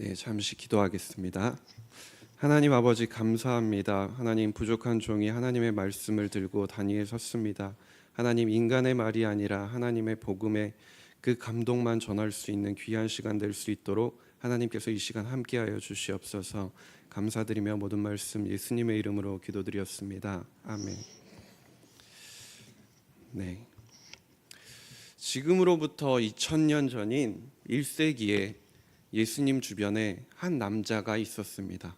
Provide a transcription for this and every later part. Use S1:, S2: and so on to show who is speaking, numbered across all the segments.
S1: 네, 잠시 기도하겠습니다. 하나님 아버지 감사합니다. 하나님 부족한 종이 하나님의 말씀을 들고 단위에 섰습니다. 하나님 인간의 말이 아니라 하나님의 복음의 그 감동만 전할 수 있는 귀한 시간 될 수 있도록 하나님께서 이 시간 함께하여 주시옵소서. 감사드리며 모든 말씀 예수님의 이름으로 기도드렸습니다. 아멘. 네. 지금으로부터 2000년 전인 1세기에 예수님 주변에 한 남자가 있었습니다.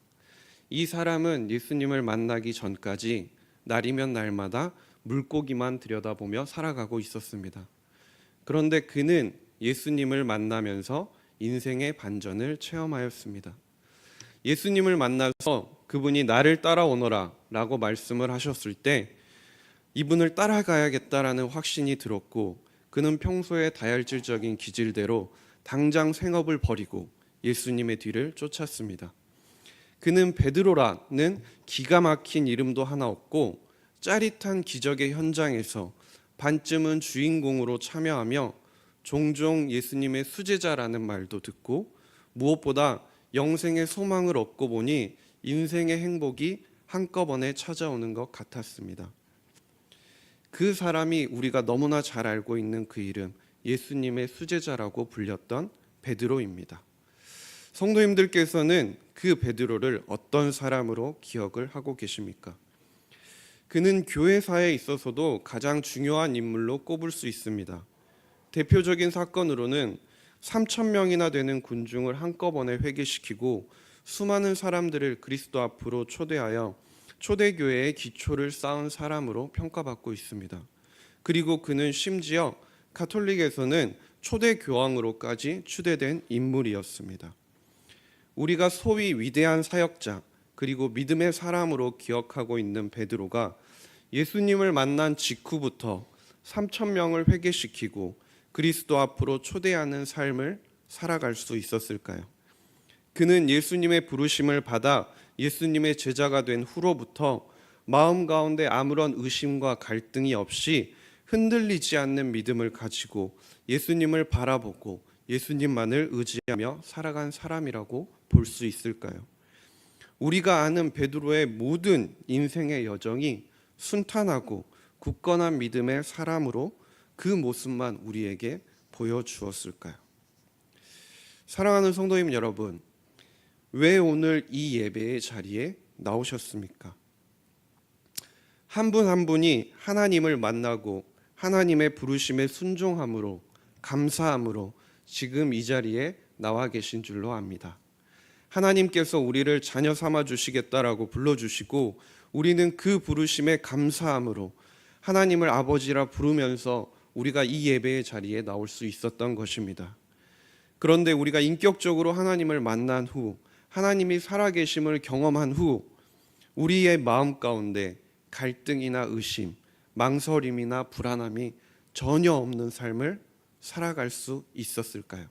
S1: 이 사람은 예수님을 만나기 전까지 날이면 날마다 물고기만 들여다보며 살아가고 있었습니다. 그런데 그는 예수님을 만나면서 인생의 반전을 체험하였습니다. 예수님을 만나서 그분이 나를 따라오너라 라고 말씀을 하셨을 때 이분을 따라가야겠다라는 확신이 들었고, 그는 평소의 다혈질적인 기질대로 당장 생업을 버리고 예수님의 뒤를 쫓았습니다. 그는 베드로라는 기가 막힌 이름도 하나 없고 짜릿한 기적의 현장에서 반쯤은 주인공으로 참여하며 종종 예수님의 수제자라는 말도 듣고, 무엇보다 영생의 소망을 얻고 보니 인생의 행복이 한꺼번에 찾아오는 것 같았습니다. 그 사람이 우리가 너무나 잘 알고 있는 그 이름, 예수님의 수제자라고 불렸던 베드로입니다. 성도님들께서는 그 베드로를 어떤 사람으로 기억을 하고 계십니까? 그는 교회사에 있어서도 가장 중요한 인물로 꼽을 수 있습니다. 대표적인 사건으로는 3,000명이나 되는 군중을 한꺼번에 회개시키고 수많은 사람들을 그리스도 앞으로 초대하여 초대교회의 기초를 쌓은 사람으로 평가받고 있습니다. 그리고 그는 심지어 가톨릭에서는 초대교황으로까지 추대된 인물이었습니다. 우리가 소위 위대한 사역자 그리고 믿음의 사람으로 기억하고 있는 베드로가 예수님을 만난 직후부터 3,000명을 회개시키고 그리스도 앞으로 초대하는 삶을 살아갈 수 있었을까요? 그는 예수님의 부르심을 받아 예수님의 제자가 된 후로부터 마음 가운데 아무런 의심과 갈등이 없이 흔들리지 않는 믿음을 가지고 예수님을 바라보고 예수님만을 의지하며 살아간 사람이라고 볼 수 있을까요? 우리가 아는 베드로의 모든 인생의 여정이 순탄하고 굳건한 믿음의 사람으로 그 모습만 우리에게 보여주었을까요? 사랑하는 성도님 여러분, 왜 오늘 이 예배의 자리에 나오셨습니까? 한 분 한 분이 하나님을 만나고 하나님의 부르심에 순종함으로, 감사함으로 지금 이 자리에 나와 계신 줄로 압니다. 하나님께서 우리를 자녀 삼아 주시겠다라고 불러주시고 우리는 그 부르심에 감사함으로 하나님을 아버지라 부르면서 우리가 이 예배의 자리에 나올 수 있었던 것입니다. 그런데 우리가 인격적으로 하나님을 만난 후, 하나님이 살아계심을 경험한 후 우리의 마음 가운데 갈등이나 의심, 망설임이나 불안함이 전혀 없는 삶을 살아갈 수 있었을까요?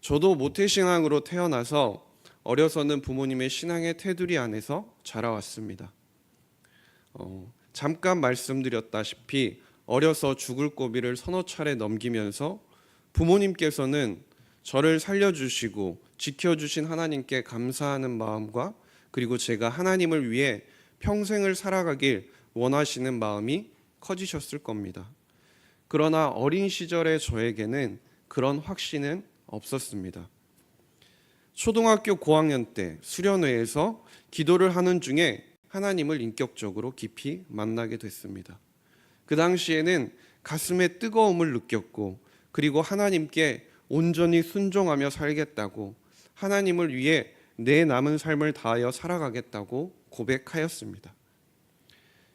S1: 저도 모태신앙으로 태어나서 어려서는 부모님의 신앙의 테두리 안에서 자라왔습니다. 잠깐 말씀드렸다시피 어려서 죽을 고비를 서너 차례 넘기면서 부모님께서는 저를 살려주시고 지켜주신 하나님께 감사하는 마음과 그리고 제가 하나님을 위해 평생을 살아가길 원하시는 마음이 커지셨을 겁니다. 그러나 어린 시절의 저에게는 그런 확신은 없었습니다. 초등학교 고학년 때 수련회에서 기도를 하는 중에 하나님을 인격적으로 깊이 만나게 됐습니다. 그 당시에는 가슴에 뜨거움을 느꼈고, 그리고 하나님께 온전히 순종하며 살겠다고, 하나님을 위해 내 남은 삶을 다하여 살아가겠다고 고백하였습니다.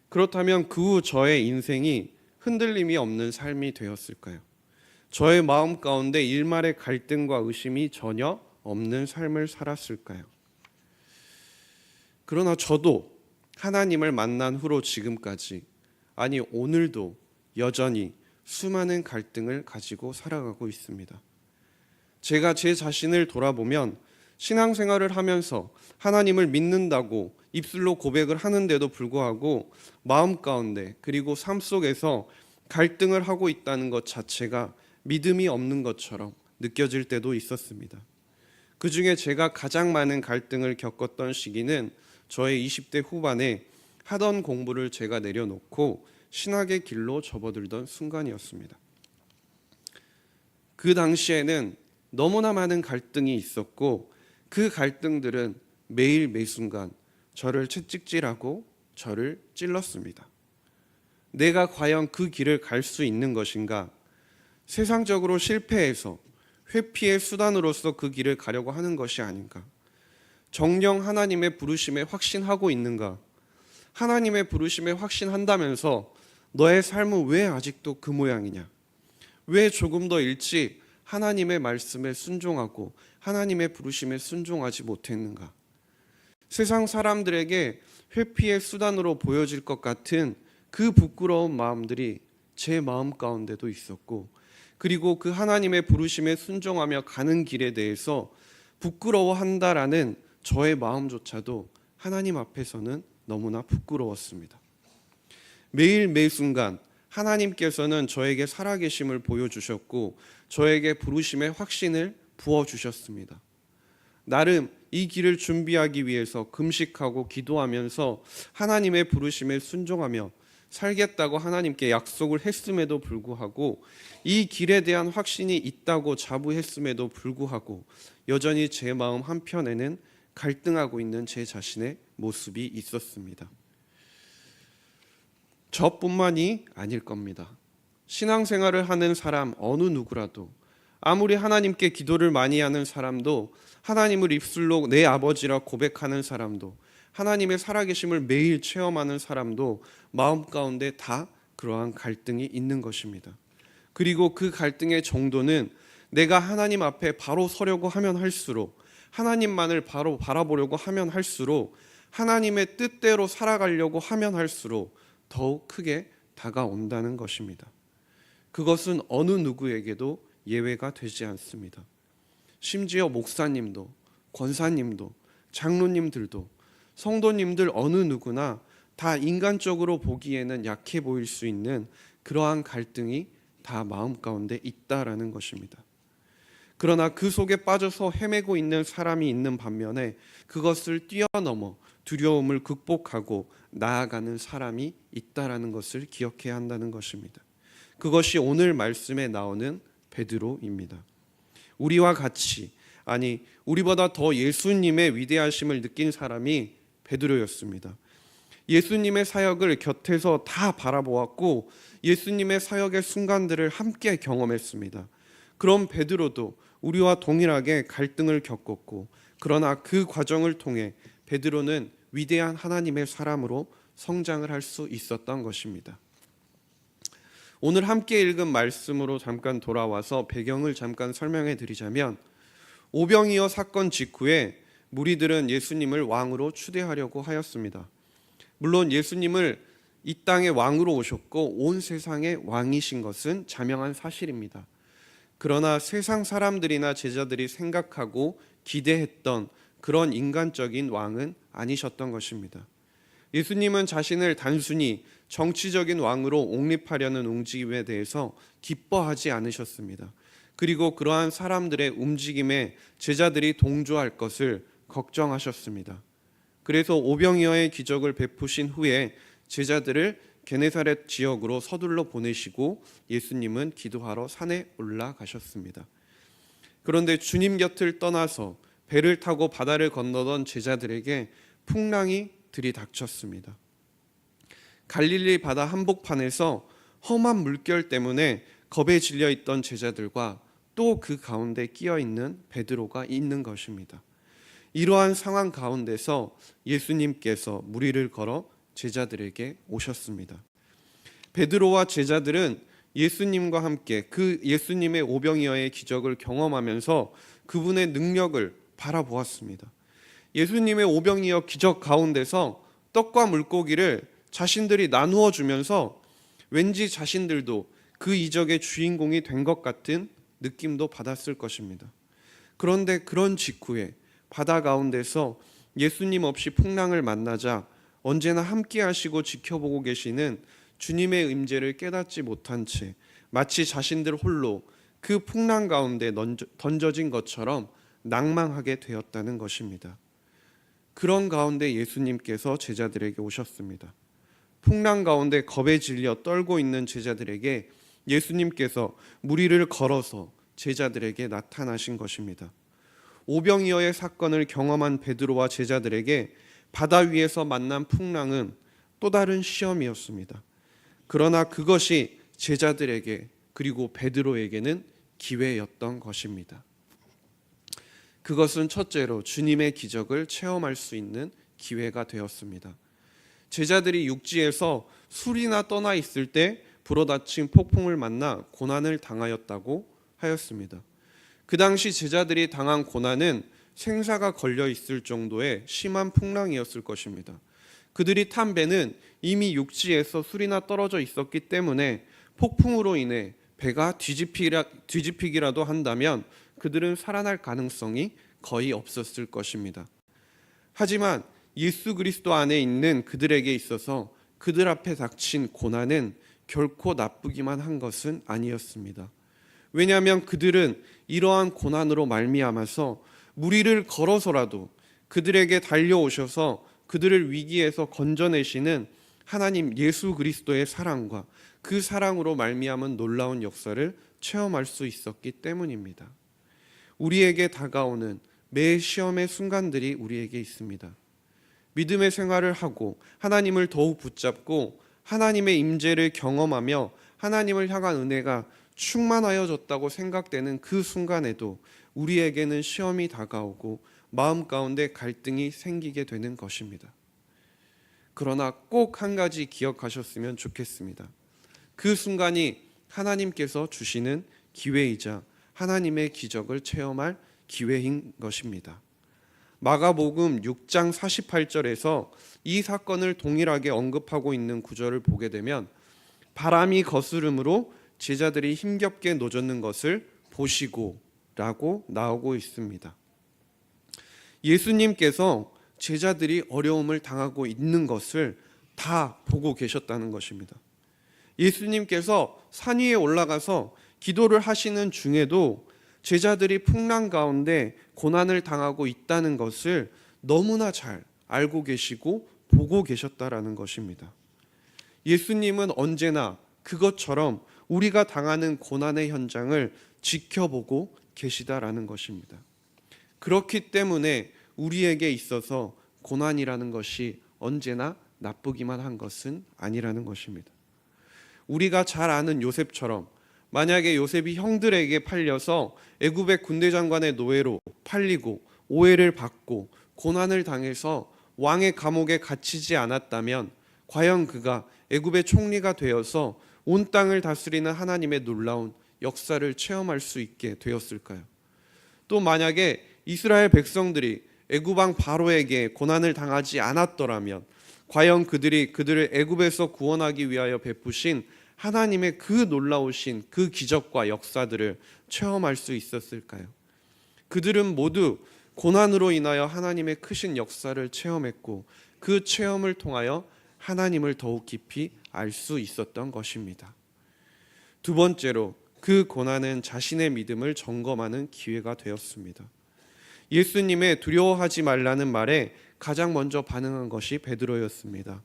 S1: 그렇다면 그 후 저의 인생이 흔들림이 없는 삶이 되었을까요? 저의 마음 가운데 일말의 갈등과 의심이 전혀 없는 삶을 살았을까요? 그러나 저도 하나님을 만난 후로 지금까지, 아니 오늘도 여전히 수많은 갈등을 가지고 살아가고 있습니다. 제가 제 자신을 돌아보면 신앙생활을 하면서 하나님을 믿는다고 입술로 고백을 하는데도 불구하고 마음 가운데 그리고 삶 속에서 갈등을 하고 있다는 것 자체가 믿음이 없는 것처럼 느껴질 때도 있었습니다. 그 중에 제가 가장 많은 갈등을 겪었던 시기는 저의 20대 후반에 하던 공부를 제가 내려놓고 신학의 길로 접어들던 순간이었습니다. 그 당시에는 너무나 많은 갈등이 있었고 그 갈등들은 매일 매순간 저를 채찍질하고 저를 찔렀습니다. 내가 과연 그 길을 갈 수 있는 것인가? 세상적으로 실패해서 회피의 수단으로서 그 길을 가려고 하는 것이 아닌가? 정녕 하나님의 부르심에 확신하고 있는가? 하나님의 부르심에 확신한다면서 너의 삶은 왜 아직도 그 모양이냐? 왜 조금 더 일찍 하나님의 말씀에 순종하고 하나님의 부르심에 순종하지 못했는가? 세상 사람들에게 회피의 수단으로 보여질 것 같은 그 부끄러운 마음들이 제 마음 가운데도 있었고, 그리고 그 하나님의 부르심에 순종하며 가는 길에 대해서 부끄러워한다라는 저의 마음조차도 하나님 앞에서는 너무나 부끄러웠습니다. 매일 매 순간 하나님께서는 저에게 살아계심을 보여주셨고 저에게 부르심의 확신을 부어주셨습니다. 나름 이 길을 준비하기 위해서 금식하고 기도하면서 하나님의 부르심에 순종하며 살겠다고 하나님께 약속을 했음에도 불구하고 이 길에 대한 확신이 있다고 자부했음에도 불구하고 여전히 제 마음 한편에는 갈등하고 있는 제 자신의 모습이 있었습니다. 저뿐만이 아닐 겁니다. 신앙생활을 하는 사람 어느 누구라도 아무리 하나님께 기도를 많이 하는 사람도 하나님을 입술로 내 아버지라 고백하는 사람도 하나님의 살아계심을 매일 체험하는 사람도 마음 가운데 다 그러한 갈등이 있는 것입니다. 그리고 그 갈등의 정도는 내가 하나님 앞에 바로 서려고 하면 할수록 하나님만을 바로 바라보려고 하면 할수록 하나님의 뜻대로 살아가려고 하면 할수록 더욱 크게 다가온다는 것입니다. 그것은 어느 누구에게도 예외가 되지 않습니다. 심지어 목사님도 권사님도 장로님들도 성도님들 어느 누구나 다 인간적으로 보기에는 약해 보일 수 있는 그러한 갈등이 다 마음 가운데 있다라는 것입니다. 그러나 그 속에 빠져서 헤매고 있는 사람이 있는 반면에 그것을 뛰어넘어 두려움을 극복하고 나아가는 사람이 있다라는 것을 기억해야 한다는 것입니다. 그것이 오늘 말씀에 나오는 베드로입니다. 우리와 같이, 아니 우리보다 더 예수님의 위대하심을 느낀 사람이 베드로였습니다. 예수님의 사역을 곁에서 다 바라보았고 예수님의 사역의 순간들을 함께 경험했습니다. 그런 베드로도 우리와 동일하게 갈등을 겪었고 그러나 그 과정을 통해 베드로는 위대한 하나님의 사람으로 성장을 할 수 있었던 것입니다. 오늘 함께 읽은 말씀으로 잠깐 돌아와서 배경을 잠깐 설명해 드리자면 오병이어 사건 직후에 무리들은 예수님을 왕으로 추대하려고 하였습니다. 물론 예수님을 이 땅의 왕으로 오셨고 온 세상의 왕이신 것은 자명한 사실입니다. 그러나 세상 사람들이나 제자들이 생각하고 기대했던 그런 인간적인 왕은 아니셨던 것입니다. 예수님은 자신을 단순히 정치적인 왕으로 옹립하려는 움직임에 대해서 기뻐하지 않으셨습니다. 그리고 그러한 사람들의 움직임에 제자들이 동조할 것을 걱정하셨습니다. 그래서 오병이어의 기적을 베푸신 후에 제자들을 게네사렛 지역으로 서둘러 보내시고 예수님은 기도하러 산에 올라가셨습니다. 그런데 주님 곁을 떠나서 배를 타고 바다를 건너던 제자들에게 풍랑이 들이닥쳤습니다. 갈릴리 바다 한복판에서 험한 물결 때문에 겁에 질려 있던 제자들과 또 그 가운데 끼어 있는 베드로가 있는 것입니다. 이러한 상황 가운데서 예수님께서 무리를 걸어 제자들에게 오셨습니다. 베드로와 제자들은 예수님과 함께 그 예수님의 오병이어의 기적을 경험하면서 그분의 능력을 바라보았습니다. 예수님의 오병이어 기적 가운데서 떡과 물고기를 자신들이 나누어 주면서 왠지 자신들도 그 이적의 주인공이 된 것 같은 느낌도 받았을 것입니다. 그런데 그런 직후에 바다 가운데서 예수님 없이 풍랑을 만나자 언제나 함께 하시고 지켜보고 계시는 주님의 임재를 깨닫지 못한 채 마치 자신들 홀로 그 풍랑 가운데 던져진 것처럼 낭망하게 되었다는 것입니다. 그런 가운데 예수님께서 제자들에게 오셨습니다. 풍랑 가운데 겁에 질려 떨고 있는 제자들에게 예수님께서 물 위를 걸어서 제자들에게 나타나신 것입니다. 오병이어의 사건을 경험한 베드로와 제자들에게 바다 위에서 만난 풍랑은 또 다른 시험이었습니다. 그러나 그것이 제자들에게 그리고 베드로에게는 기회였던 것입니다. 그것은 첫째로 주님의 기적을 체험할 수 있는 기회가 되었습니다. 제자들이 육지에서 술이나 떠나 있을 때 불어닥친 폭풍을 만나 고난을 당하였다고 하였습니다. 그 당시 제자들이 당한 고난은 생사가 걸려 있을 정도의 심한 풍랑이었을 것입니다. 그들이 탄 배는 이미 육지에서 술이나 떨어져 있었기 때문에 폭풍으로 인해 배가 뒤집히기라도 한다면 그들은 살아날 가능성이 거의 없었을 것입니다. 하지만 예수 그리스도 안에 있는 그들에게 있어서 그들 앞에 닥친 고난은 결코 나쁘기만 한 것은 아니었습니다. 왜냐하면 그들은 이러한 고난으로 말미암아서 물 위를 걸어서라도 그들에게 달려오셔서 그들을 위기에서 건져내시는 하나님 예수 그리스도의 사랑과 그 사랑으로 말미암은 놀라운 역사를 체험할 수 있었기 때문입니다. 우리에게 다가오는 매 시험의 순간들이 우리에게 있습니다. 믿음의 생활을 하고 하나님을 더욱 붙잡고 하나님의 임재를 경험하며 하나님을 향한 은혜가 충만하여졌다고 생각되는 그 순간에도 우리에게는 시험이 다가오고 마음 가운데 갈등이 생기게 되는 것입니다. 그러나 꼭 한 가지 기억하셨으면 좋겠습니다. 그 순간이 하나님께서 주시는 기회이자 하나님의 기적을 체험할 기회인 것입니다. 마가복음 6장 48절에서 이 사건을 동일하게 언급하고 있는 구절을 보게 되면 바람이 거스름으로 제자들이 힘겹게 노젓는 것을 보시고 라고 나오고 있습니다. 예수님께서 제자들이 어려움을 당하고 있는 것을 다 보고 계셨다는 것입니다. 예수님께서 산 위에 올라가서 기도를 하시는 중에도 제자들이 풍랑 가운데 고난을 당하고 있다는 것을 너무나 잘 알고 계시고 보고 계셨다라는 것입니다. 예수님은 언제나 그것처럼 우리가 당하는 고난의 현장을 지켜보고 계시다라는 것입니다. 그렇기 때문에 우리에게 있어서 고난이라는 것이 언제나 나쁘기만 한 것은 아니라는 것입니다. 우리가 잘 아는 요셉처럼 만약에 요셉이 형들에게 팔려서 애굽의 군대 장관의 노예로 팔리고 오해를 받고 고난을 당해서 왕의 감옥에 갇히지 않았다면 과연 그가 애굽의 총리가 되어서 온 땅을 다스리는 하나님의 놀라운 역사를 체험할 수 있게 되었을까요? 또 만약에 이스라엘 백성들이 애굽 왕 바로에게 고난을 당하지 않았더라면 과연 그들을 애굽에서 구원하기 위하여 베푸신 하나님의 그 놀라우신 그 기적과 역사들을 체험할 수 있었을까요? 그들은 모두 고난으로 인하여 하나님의 크신 역사를 체험했고 그 체험을 통하여 하나님을 더욱 깊이 알 수 있었던 것입니다. 두 번째로 그 고난은 자신의 믿음을 점검하는 기회가 되었습니다. 예수님의 두려워하지 말라는 말에 가장 먼저 반응한 것이 베드로였습니다.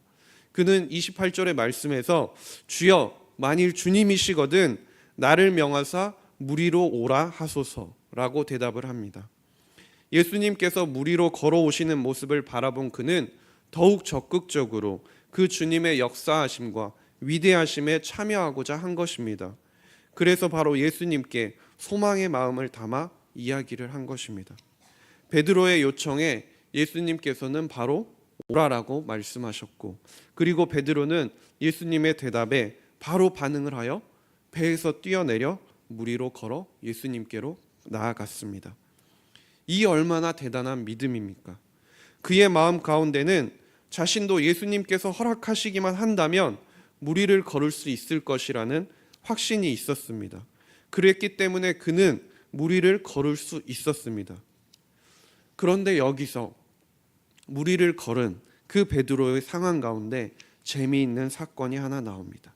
S1: 그는 28절의 말씀에서 주여 만일 주님이시거든 나를 명하사 물 위로 오라 하소서라고 대답을 합니다. 예수님께서 물 위로 걸어오시는 모습을 바라본 그는 더욱 적극적으로 그 주님의 역사하심과 위대하심에 참여하고자 한 것입니다. 그래서 바로 예수님께 소망의 마음을 담아 이야기를 한 것입니다. 베드로의 요청에 예수님께서는 바로 오라라고 말씀하셨고 그리고 베드로는 예수님의 대답에 바로 반응을 하여 배에서 뛰어내려 물 위로 걸어 예수님께로 나아갔습니다. 이 얼마나 대단한 믿음입니까? 그의 마음 가운데는 자신도 예수님께서 허락하시기만 한다면 물 위를 걸을 수 있을 것이라는 확신이 있었습니다. 그랬기 때문에 그는 물 위를 걸을 수 있었습니다. 그런데 여기서 물 위를 걸은 그 베드로의 상황 가운데 재미있는 사건이 하나 나옵니다.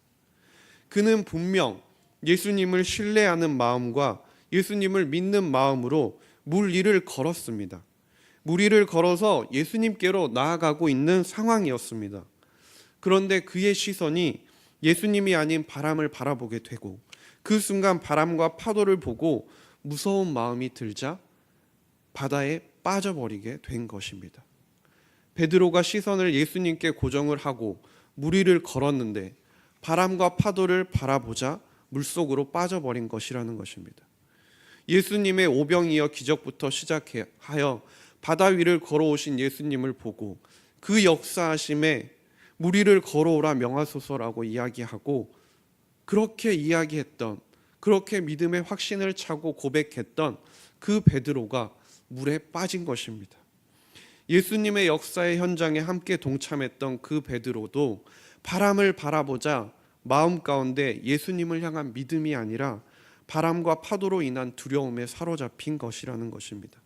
S1: 그는 분명 예수님을 신뢰하는 마음과 예수님을 믿는 마음으로 물 위를 걸었습니다. 물 위를 걸어서 예수님께로 나아가고 있는 상황이었습니다. 그런데 그의 시선이 예수님이 아닌 바람을 바라보게 되고 그 순간 바람과 파도를 보고 무서운 마음이 들자 바다에 빠져버리게 된 것입니다. 베드로가 시선을 예수님께 고정을 하고 물 위를 걸었는데 바람과 파도를 바라보자 물속으로 빠져버린 것이라는 것입니다. 예수님의 오병이어 기적부터 시작하여 바다 위를 걸어오신 예수님을 보고 그 역사하심에 물 위를 걸어오라 명하소서라고 이야기하고 그렇게 이야기했던, 그렇게 믿음의 확신을 차고 고백했던 그 베드로가 물에 빠진 것입니다. 예수님의 역사의 현장에 함께 동참했던 그 베드로도 바람을 바라보자 마음 가운데 예수님을 향한 믿음이 아니라 바람과 파도로 인한 두려움에 사로잡힌 것이라는 것입니다.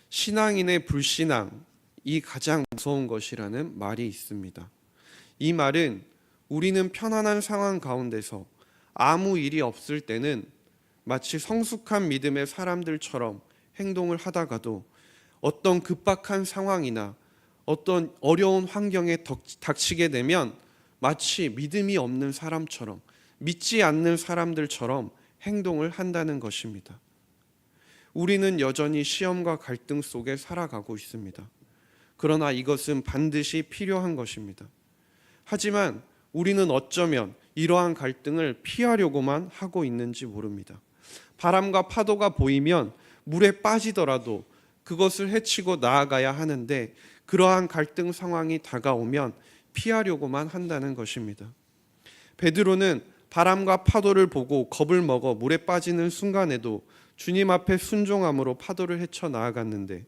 S1: 신앙인의 불신앙이 가장 무서운 것이라는 말이 있습니다. 이 말은 우리는 편안한 상황 가운데서 아무 일이 없을 때는 마치 성숙한 믿음의 사람들처럼 행동을 하다가도 어떤 급박한 상황이나 어떤 어려운 환경에 닥치게 되면 마치 믿음이 없는 사람처럼, 믿지 않는 사람들처럼 행동을 한다는 것입니다. 우리는 여전히 시험과 갈등 속에 살아가고 있습니다. 그러나 이것은 반드시 필요한 것입니다. 하지만 우리는 어쩌면 이러한 갈등을 피하려고만 하고 있는지 모릅니다. 바람과 파도가 보이면 물에 빠지더라도 그것을 헤치고 나아가야 하는데 그러한 갈등 상황이 다가오면 피하려고만 한다는 것입니다. 베드로는 바람과 파도를 보고 겁을 먹어 물에 빠지는 순간에도 주님 앞에 순종함으로 파도를 헤쳐 나아갔는데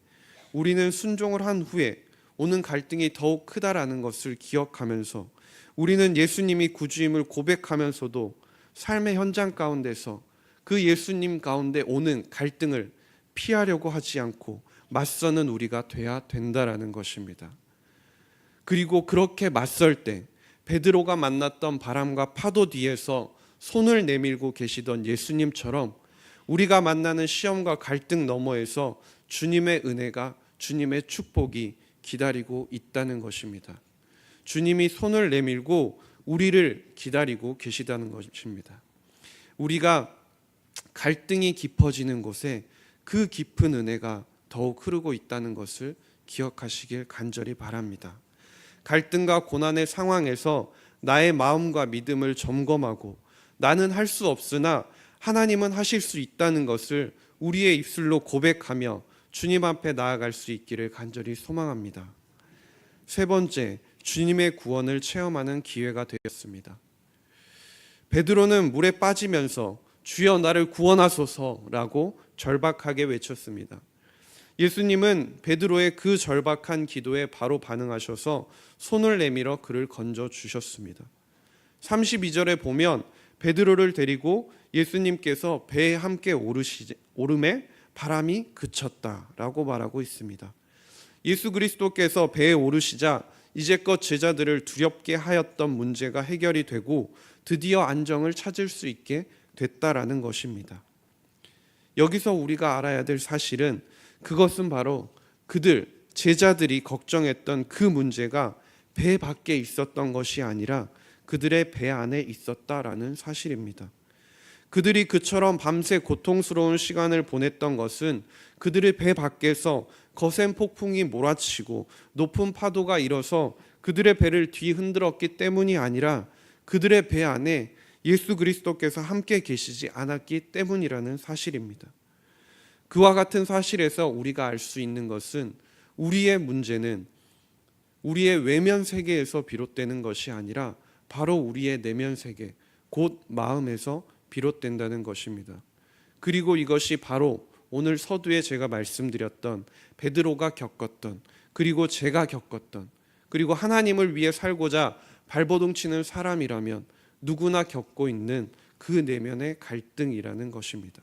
S1: 우리는 순종을 한 후에 오는 갈등이 더욱 크다라는 것을 기억하면서 우리는 예수님이 구주임을 고백하면서도 삶의 현장 가운데서 그 예수님 가운데 오는 갈등을 피하려고 하지 않고 맞서는 우리가 돼야 된다라는 것입니다. 그리고 그렇게 맞설 때 베드로가 만났던 바람과 파도 뒤에서 손을 내밀고 계시던 예수님처럼 우리가 만나는 시험과 갈등 너머에서 주님의 은혜가, 주님의 축복이 기다리고 있다는 것입니다. 주님이 손을 내밀고 우리를 기다리고 계시다는 것입니다. 우리가 갈등이 깊어지는 곳에 그 깊은 은혜가 더욱 흐르고 있다는 것을 기억하시길 간절히 바랍니다. 갈등과 고난의 상황에서 나의 마음과 믿음을 점검하고 나는 할 수 없으나 하나님은 하실 수 있다는 것을 우리의 입술로 고백하며 주님 앞에 나아갈 수 있기를 간절히 소망합니다. 세 번째, 주님의 구원을 체험하는 기회가 되었습니다. 베드로는 물에 빠지면서 주여 나를 구원하소서라고 절박하게 외쳤습니다. 예수님은 베드로의 그 절박한 기도에 바로 반응하셔서 손을 내밀어 그를 건져 주셨습니다. 32절에 보면 베드로를 데리고 예수님께서 배에 함께 오름에 바람이 그쳤다라고 말하고 있습니다. 예수 그리스도께서 배에 오르시자 이제껏 제자들을 두렵게 하였던 문제가 해결이 되고 드디어 안정을 찾을 수 있게 됐다라는 것입니다. 여기서 우리가 알아야 될 사실은 그것은 바로 그들 제자들이 걱정했던 그 문제가 배 밖에 있었던 것이 아니라 그들의 배 안에 있었다라는 사실입니다. 그들이 그처럼 밤새 고통스러운 시간을 보냈던 것은 그들의 배 밖에서 거센 폭풍이 몰아치고 높은 파도가 일어서 그들의 배를 뒤흔들었기 때문이 아니라 그들의 배 안에 예수 그리스도께서 함께 계시지 않았기 때문이라는 사실입니다. 그와 같은 사실에서 우리가 알 수 있는 것은 우리의 문제는 우리의 외면 세계에서 비롯되는 것이 아니라 바로 우리의 내면 세계, 곧 마음에서 비롯된다는 것입니다. 그리고 이것이 바로 오늘 서두에 제가 말씀드렸던 베드로가 겪었던, 그리고 제가 겪었던, 그리고 하나님을 위해 살고자 발버둥 치는 사람이라면 누구나 겪고 있는 그 내면의 갈등이라는 것입니다.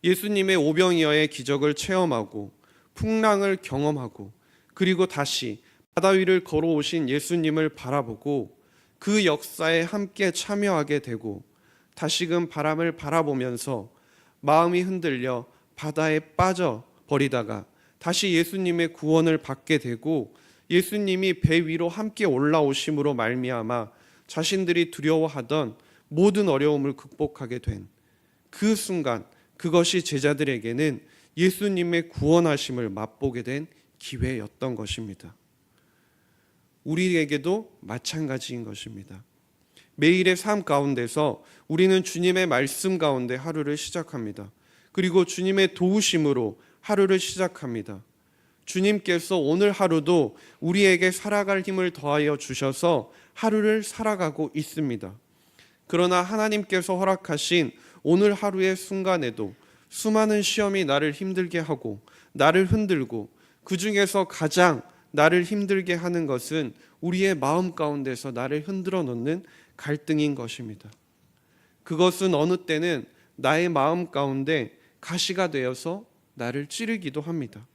S1: 예수님의 오병이어의 기적을 체험하고 풍랑을 경험하고 그리고 다시 바다 위를 걸어오신 예수님을 바라보고 그 역사에 함께 참여하게 되고 다시금 바람을 바라보면서 마음이 흔들려 바다에 빠져 버리다가 다시 예수님의 구원을 받게 되고 예수님이 배 위로 함께 올라오심으로 말미암아 자신들이 두려워하던 모든 어려움을 극복하게 된 그 순간, 그것이 제자들에게는 예수님의 구원하심을 맛보게 된 기회였던 것입니다. 우리에게도 마찬가지인 것입니다. 매일의 삶 가운데서 우리는 주님의 말씀 가운데 하루를 시작합니다. 그리고 주님의 도우심으로 하루를 시작합니다. 주님께서 오늘 하루도 우리에게 살아갈 힘을 더하여 주셔서 하루를 살아가고 있습니다. 그러나 하나님께서 허락하신 오늘 하루의 순간에도 수많은 시험이 나를 힘들게 하고 나를 흔들고 그 중에서 가장 나를 힘들게 하는 것은 우리의 마음 가운데서 나를 흔들어 놓는 갈등인 것입니다. 그것은 어느 때는 나의 마음 가운데 가시가 되어서 나를 찌르기도 합니다.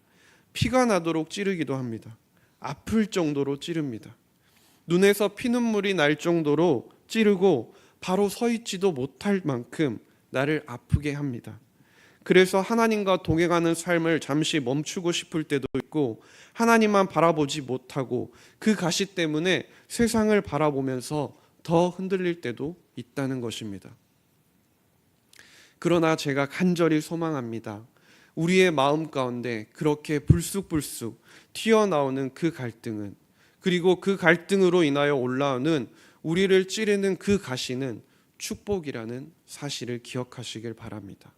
S1: 피가 나도록 찌르기도 합니다. 아플 정도로 찌릅니다. 눈에서 피눈물이 날 정도로 찌르고 바로 서 있지도 못할 만큼 나를 아프게 합니다. 그래서 하나님과 동행하는 삶을 잠시 멈추고 싶을 때도 있고 하나님만 바라보지 못하고 그 가시 때문에 세상을 바라보면서 더 흔들릴 때도 있다는 것입니다. 그러나 제가 간절히 소망합니다. 우리의 마음 가운데 그렇게 불쑥불쑥 튀어나오는 그 갈등은, 그리고 그 갈등으로 인하여 올라오는 우리를 찌르는 그 가시는 축복이라는 사실을 기억하시길 바랍니다.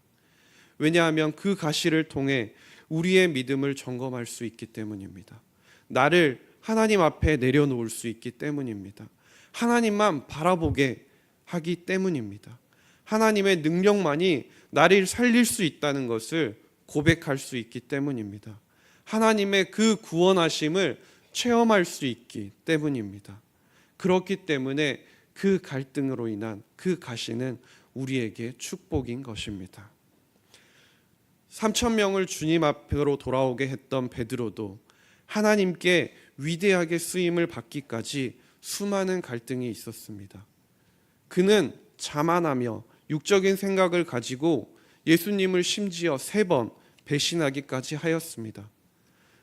S1: 왜냐하면 그 가시를 통해 우리의 믿음을 점검할 수 있기 때문입니다. 나를 하나님 앞에 내려놓을 수 있기 때문입니다. 하나님만 바라보게 하기 때문입니다. 하나님의 능력만이 나를 살릴 수 있다는 것을 고백할 수 있기 때문입니다. 하나님의 그 구원하심을 체험할 수 있기 때문입니다. 그렇기 때문에 그 갈등으로 인한 그 가시는 우리에게 축복인 것입니다. 3,000명을 주님 앞으로 돌아오게 했던 베드로도 하나님께 위대하게 쓰임을 받기까지 수많은 갈등이 있었습니다. 그는 자만하며 육적인 생각을 가지고 예수님을 심지어 3번 배신하기까지 하였습니다.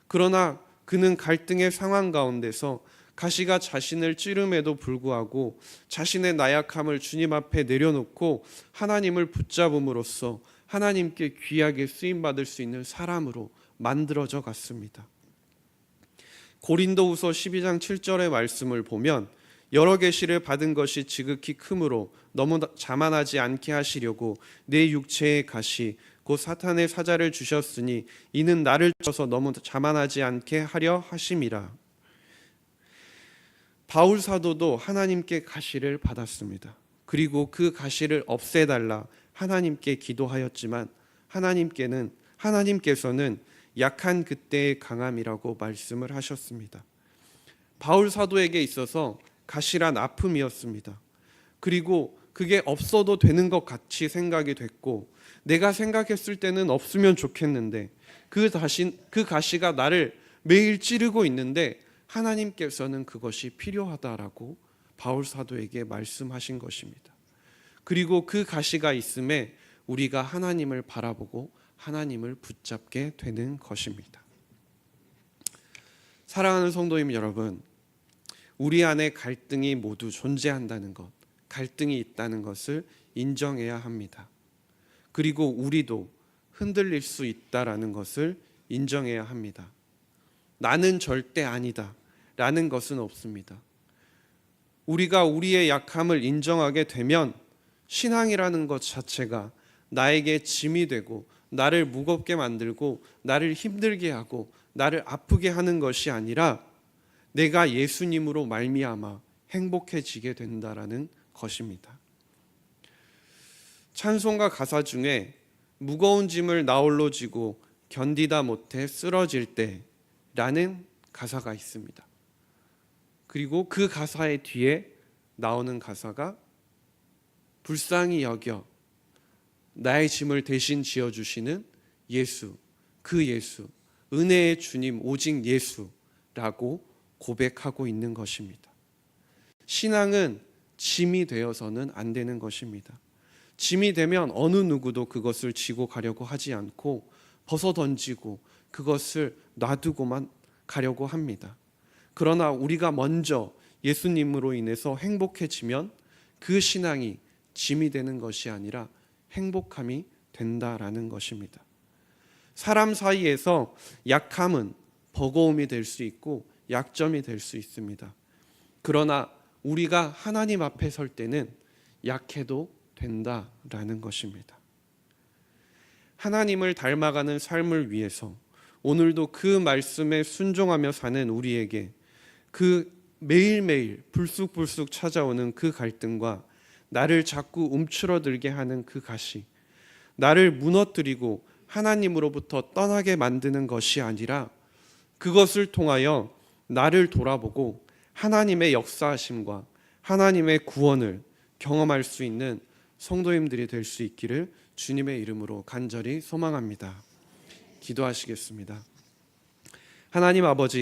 S1: 그러나 그는 갈등의 상황 가운데서 가시가 자신을 찌름에도 불구하고 자신의 나약함을 주님 앞에 내려놓고 하나님을 붙잡음으로써 하나님께 귀하게 쓰임받을 수 있는 사람으로 만들어져 갔습니다. 고린도후서 12장 7절의 말씀을 보면 여러 계시를 받은 것이 지극히 크므로 너무 자만하지 않게 하시려고 내 육체의 가시 곧 사탄의 사자를 주셨으니 이는 나를 쳐서 너무 자만하지 않게 하려 하심이라. 바울 사도도 하나님께 가시를 받았습니다. 그리고 그 가시를 없애달라 하나님께 기도하였지만 하나님께서는 약한 그때의 강함이라고 말씀을 하셨습니다. 바울 사도에게 있어서 가시란 아픔이었습니다. 그리고 그게 없어도 되는 것 같이 생각이 됐고 내가 생각했을 때는 없으면 좋겠는데 그 가시가 나를 매일 찌르고 있는데 하나님께서는 그것이 필요하다라고 바울 사도에게 말씀하신 것입니다. 그리고 그 가시가 있음에 우리가 하나님을 바라보고 하나님을 붙잡게 되는 것입니다. 사랑하는 성도님 여러분, 우리 안에 갈등이 모두 존재한다는 것, 갈등이 있다는 것을 인정해야 합니다. 그리고 우리도 흔들릴 수 있다라는 것을 인정해야 합니다. 나는 절대 아니다 라는 것은 없습니다. 우리가 우리의 약함을 인정하게 되면 신앙이라는 것 자체가 나에게 짐이 되고 나를 무겁게 만들고 나를 힘들게 하고 나를 아프게 하는 것이 아니라 내가 예수님으로 말미암아 행복해지게 된다라는 것입니다. 찬송가 가사 중에 무거운 짐을 나 홀로 지고 견디다 못해 쓰러질 때라는 가사가 있습니다. 그리고 그 가사의 뒤에 나오는 가사가 불쌍히 여겨 나의 짐을 대신 지어주시는 예수, 그 예수, 은혜의 주님 오직 예수라고 고백하고 있는 것입니다. 신앙은 짐이 되어서는 안 되는 것입니다. 짐이 되면 어느 누구도 그것을 지고 가려고 하지 않고 벗어 던지고 그것을 놔두고만 가려고 합니다. 그러나 우리가 먼저 예수님으로 인해서 행복해지면 그 신앙이 짐이 되는 것이 아니라 행복함이 된다라는 것입니다. 사람 사이에서 약함은 버거움이 될 수 있고 약점이 될 수 있습니다. 그러나 우리가 하나님 앞에 설 때는 약해도 된다라는 것입니다. 하나님을 닮아가는 삶을 위해서 오늘도 그 말씀에 순종하며 사는 우리에게 그 매일매일 불쑥불쑥 찾아오는 그 갈등과 나를 자꾸 움츠러들게 하는 그 가시, 나를 무너뜨리고 하나님으로부터 떠나게 만드는 것이 아니라 그것을 통하여 나를 돌아보고 하나님의 역사하심과 하나님의 구원을 경험할 수 있는 성도님들이 될 수 있기를 주님의 이름으로 간절히 소망합니다. 기도하시겠습니다. 하나님 아버지,